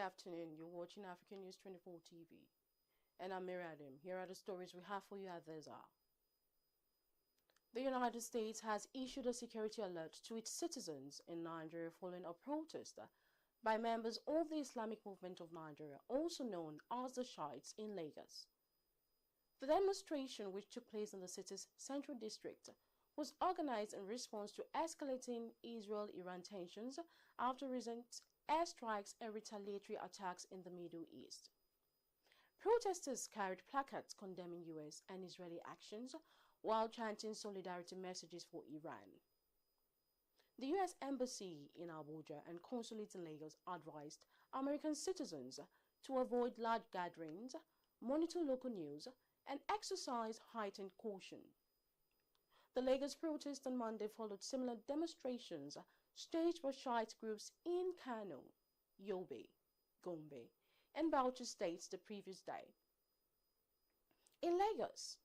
afternoon. You're watching African News 24 TV. And I'm Miriam. Here are the stories we have for you at this hour. The United States has issued a security alert to its citizens in Nigeria following a protest by members of the Islamic Movement of Nigeria, also known as the Shiites, in Lagos. The demonstration, which took place in the city's central district, was organized in response to escalating Israel-Iran tensions after recent airstrikes and retaliatory attacks in the Middle East. Protesters carried placards condemning U.S. and Israeli actions while chanting solidarity messages for Iran. The U.S. Embassy in Abuja and Consulate in Lagos advised American citizens to avoid large gatherings, monitor local news, and exercise heightened caution. The Lagos protest on Monday followed similar demonstrations staged by Shiite groups in Kano, Yobe, Gombe, and Bauchi states the previous day. In Lagos,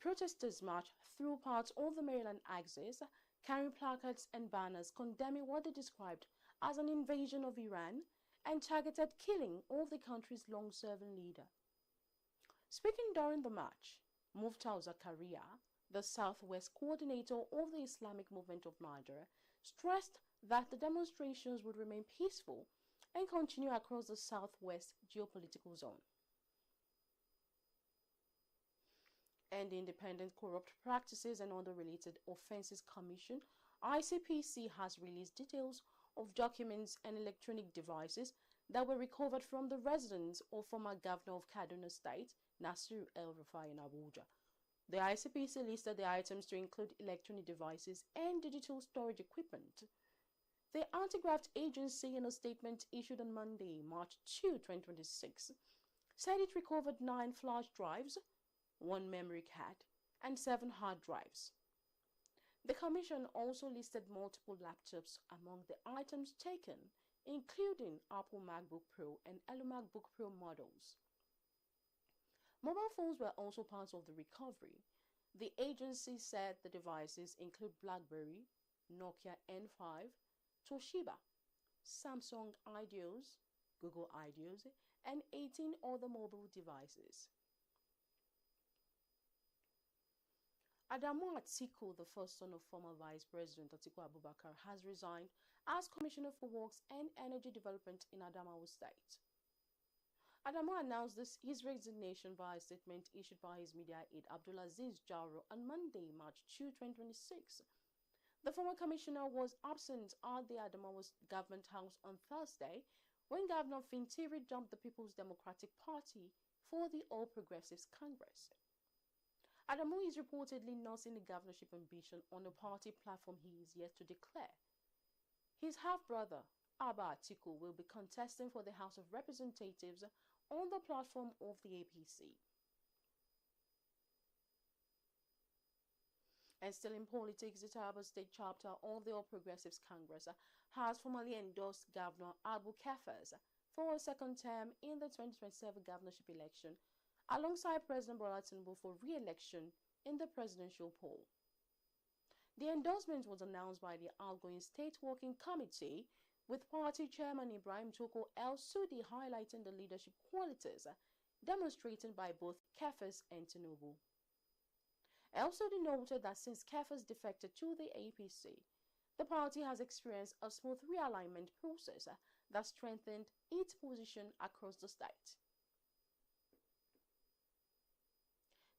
protesters marched through parts of the Maryland axis, carrying placards and banners condemning what they described as an invasion of Iran and targeted killing of the country's long-serving leader. Speaking during the march, Muftau Zakaria, the Southwest coordinator of the Islamic Movement of Nigeria, stressed that the demonstrations would remain peaceful and continue across the Southwest geopolitical zone. And the Independent Corrupt Practices and Other Related Offences Commission, ICPC, has released details of documents and electronic devices that were recovered from the residence of former Governor of Kaduna State, Nasir El-Rufai, in Abuja. The ICPC listed the items to include electronic devices and digital storage equipment. The Anti-Graft Agency, in a statement issued on Monday, March 2, 2026, said it recovered 9 flash drives, 1 memory card, and 7 hard drives. The Commission also listed multiple laptops among the items taken, including Apple MacBook Pro and Elu MacBook Pro models. Mobile phones were also part of the recovery. The agency said the devices include BlackBerry, Nokia N5, Toshiba, Samsung Ideos, Google Ideos, and 18 other mobile devices. Adamawa Atiku, the first son of former Vice President Atiku Abubakar, has resigned as Commissioner for Works and Energy Development in Adamawa State. Adamawa announced his resignation via a statement issued by his media aide Abdulaziz Jauro on Monday, March 2, 2026. The former commissioner was absent at the Adamawa Government House on Thursday when Governor Fintiri jumped the People's Democratic Party for the All Progressives Congress. Adamawa is reportedly nursing the governorship ambition on a party platform he is yet to declare. His half-brother, Abba Atiku, will be contesting for the House of Representatives on the platform of the APC. And still in politics, the Taraba State chapter of the All Progressives Congress has formally endorsed Governor Abu Kefes for a second term in the 2027 governorship election, alongside President Bola Tinubu for re-election in the presidential poll. The endorsement was announced by the outgoing State Working Committee, with party chairman Ibrahim Toko El-Sudi highlighting the leadership qualities demonstrated by both Kefes and Tinubu. El-Sudi noted that since Kefes defected to the APC, the party has experienced a smooth realignment process that strengthened its position across the state.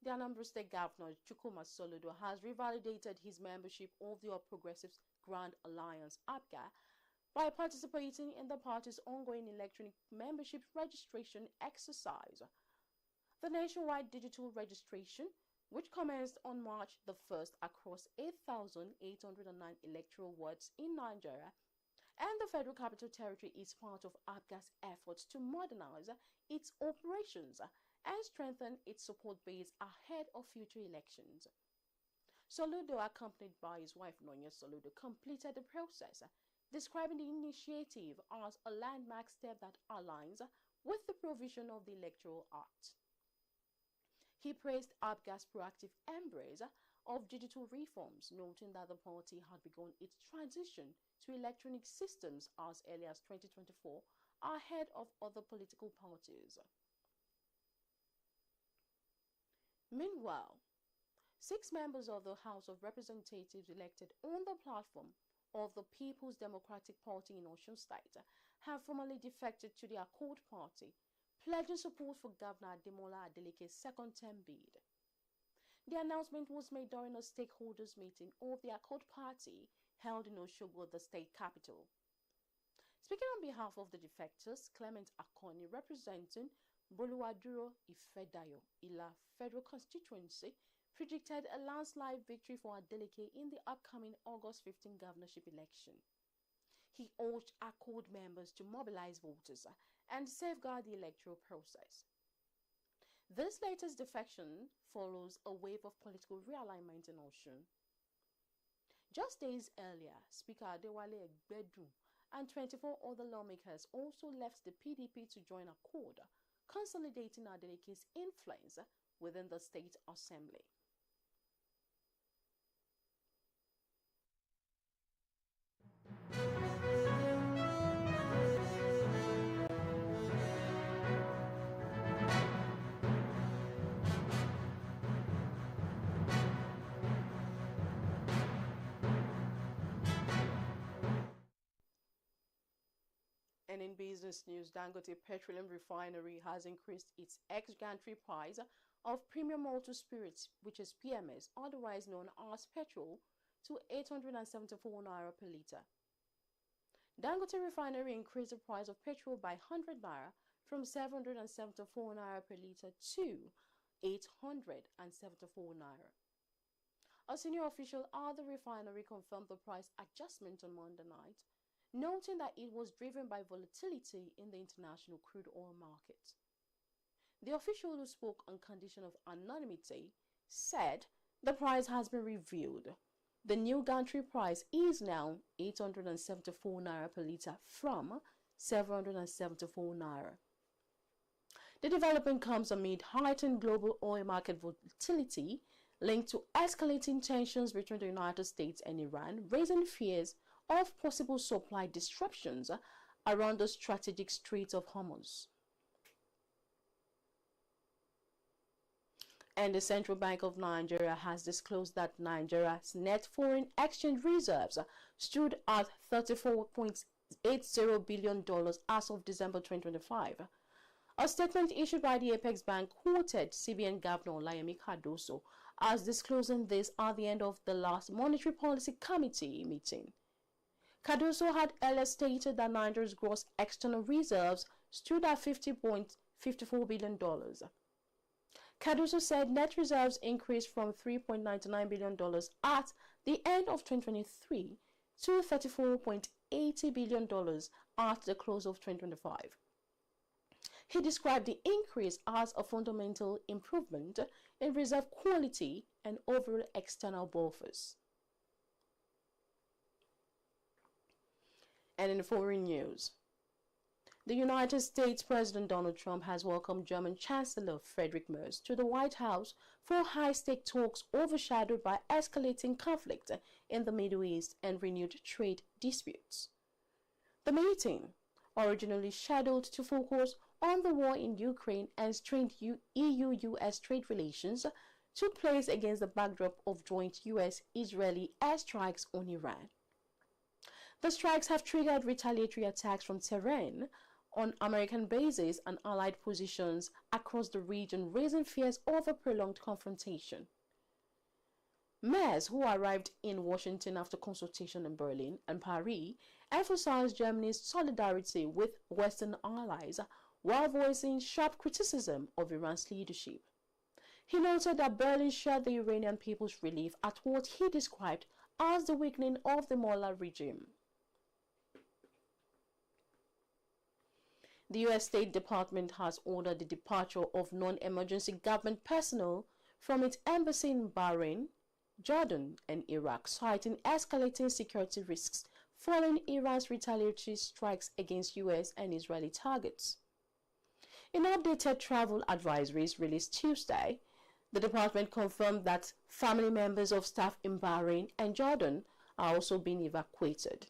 The Anambra State Governor, Chukwuma Soludo, has revalidated his membership of the All Progressives Grand Alliance, APGA, by participating in the party's ongoing electronic membership registration exercise. The nationwide digital registration, which commenced on March the 1st across 8,809 electoral wards in Nigeria and the Federal Capital Territory, is part of APGA's efforts to modernize its operations and strengthen its support base ahead of future elections. Soludo, accompanied by his wife Nonya Soludo, completed the process, describing the initiative as a landmark step that aligns with the provision of the Electoral Act. He praised APGA's proactive embrace of digital reforms, noting that the party had begun its transition to electronic systems as early as 2024 ahead of other political parties. Meanwhile, 6 members of the House of Representatives elected on the platform of the People's Democratic Party in Osun State have formally defected to the Accord Party, pledging support for Governor Adamawa's second-term bid. The announcement was made during a stakeholders meeting of the Accord Party held in Osogbo, the state capital. Speaking on behalf of the defectors, Clement Akoni, representing Boluwaduro Ifedayo Ila Federal Constituency, predicted a landslide victory for Adeleke in the upcoming August 15 governorship election. He urged Accord members to mobilize voters and safeguard the electoral process. This latest defection follows a wave of political realignment in Osun. Just days earlier, Speaker Adewale Egbedu and 24 other lawmakers also left the PDP to join Accord, consolidating Adeleke's influence within the state assembly. And in business news, Dangote Petroleum Refinery has increased its ex-gantry price of premium motor spirits, which is PMS, otherwise known as petrol, to 874 naira per litre. Dangote Refinery increased the price of petrol by 100 naira from 774 naira per litre to 874 naira. A senior official at the refinery confirmed the price adjustment on Monday night, noting that it was driven by volatility in the international crude oil market. The official, who spoke on condition of anonymity, said the price has been reviewed. The new gantry price is now 874 naira per litre from 774 naira. The development comes amid heightened global oil market volatility linked to escalating tensions between the United States and Iran, raising fears of possible supply disruptions around the strategic Strait of Hormuz. And the Central Bank of Nigeria has disclosed that Nigeria's net foreign exchange reserves stood at $34.80 billion as of December 2025. A statement issued by the Apex Bank quoted CBN Governor Olayemi Cardoso as disclosing this at the end of the last Monetary Policy Committee meeting. Cardoso had earlier stated that Nigeria's gross external reserves stood at $50.54 billion. Cardoso said net reserves increased from $3.99 billion at the end of 2023 to $34.80 billion at the close of 2025. He described the increase as a fundamental improvement in reserve quality and overall external buffers. And in foreign news, the United States President Donald Trump has welcomed German Chancellor Friedrich Merz to the White House for high-stake talks overshadowed by escalating conflict in the Middle East and renewed trade disputes. The meeting, originally scheduled to focus on the war in Ukraine and strained EU-US trade relations, took place against the backdrop of joint US-Israeli airstrikes on Iran. The strikes have triggered retaliatory attacks from Tehran on American bases and allied positions across the region, raising fears of a prolonged confrontation. Merz, who arrived in Washington after consultation in Berlin and Paris, emphasized Germany's solidarity with Western allies while voicing sharp criticism of Iran's leadership. He noted that Berlin shared the Iranian people's relief at what he described as the weakening of the Mullah regime. The U.S. State Department has ordered the departure of non-emergency government personnel from its embassy in Bahrain, Jordan, and Iraq, citing escalating security risks following Iran's retaliatory strikes against U.S. and Israeli targets. In updated travel advisories released Tuesday, the department confirmed that family members of staff in Bahrain and Jordan are also being evacuated.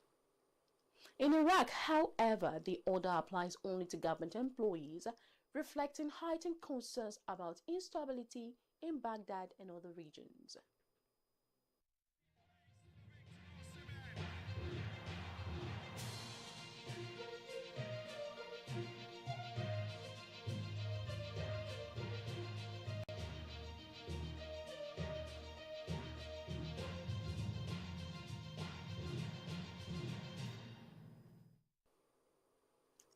In Iraq, however, the order applies only to government employees, reflecting heightened concerns about instability in Baghdad and other regions.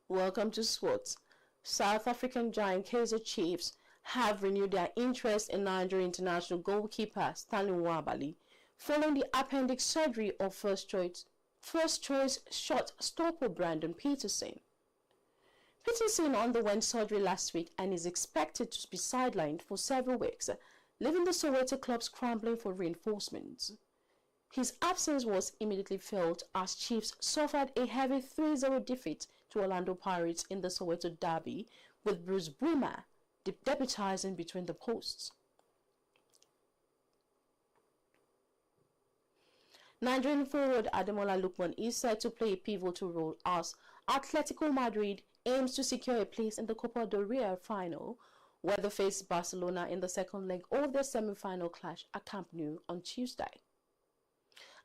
Welcome to Sports. South African giant Kaizer Chiefs have renewed their interest in Nigerian international goalkeeper Stanley Nwabali following the appendix surgery of first choice shot stopper Brandon Peterson. Peterson underwent surgery last week and is expected to be sidelined for several weeks, leaving the Soweto club scrambling for reinforcements. His absence was immediately felt as Chiefs suffered a heavy 3-0 defeat to Orlando Pirates in the Soweto derby, with Bruce Bremer deputizing between the posts. Nigerian forward Adamawa Lookman is set to play a pivotal role as Atlético Madrid aims to secure a place in the Copa del Rey final, where they face Barcelona in the second leg of their semi-final clash at Camp Nou on Tuesday.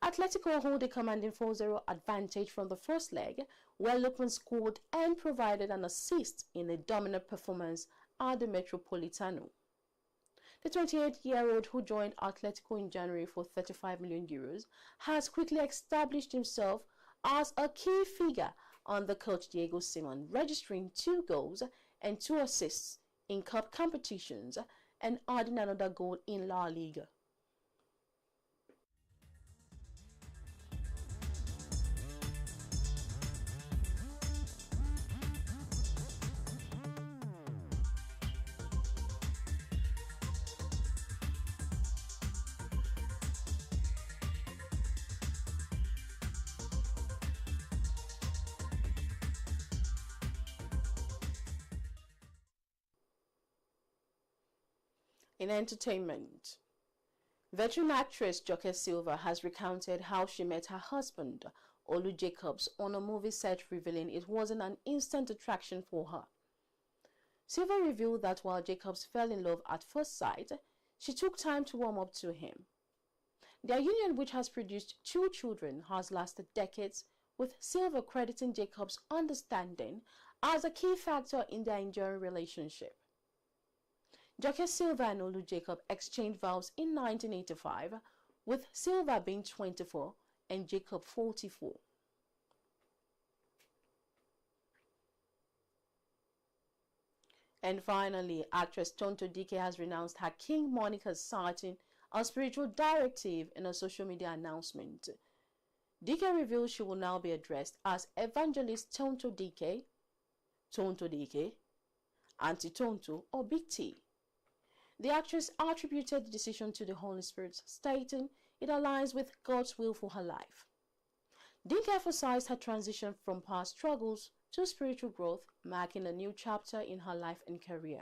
Atlético hold a commanding 4-0 advantage from the first leg, where Lookman scored and provided an assist in a dominant performance at the Metropolitano. The 28-year-old, who joined Atlético in January for €35 million, has quickly established himself as a key figure under coach Diego Simon, registering 2 goals and 2 assists in cup competitions and adding another goal in La Liga. In entertainment, veteran actress Silva has recounted how she met her husband, Olu Jacobs, on a movie set, revealing it wasn't an instant attraction for her. Silva revealed that while Jacobs fell in love at first sight, she took time to warm up to him. Their union, which has produced 2 children, has lasted decades, with Silva crediting Jacobs' understanding as a key factor in their enduring relationship. Silva and Olu Jacob exchanged vows in 1985, with Silva being 24 and Jacob 44. And finally, actress Tonto Dikeh has renounced her King moniker, citing a spiritual directive in a social media announcement. Dikeh revealed she will now be addressed as evangelist Tonto Dikeh, Auntie Tonto, or Big T. The actress attributed the decision to the Holy Spirit, stating it aligns with God's will for her life. Dikeh emphasized her transition from past struggles to spiritual growth, marking a new chapter in her life and career.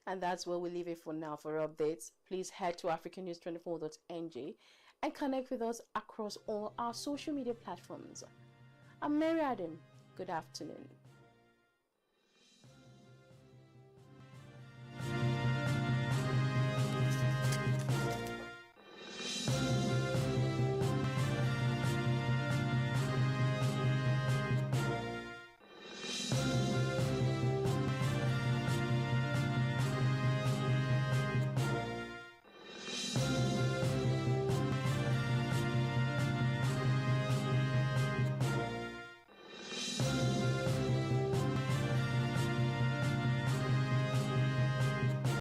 And that's where we leave it for now. For updates, please head to africannews24.ng and connect with us across all our social media platforms. I'm Mary Adam. Good afternoon.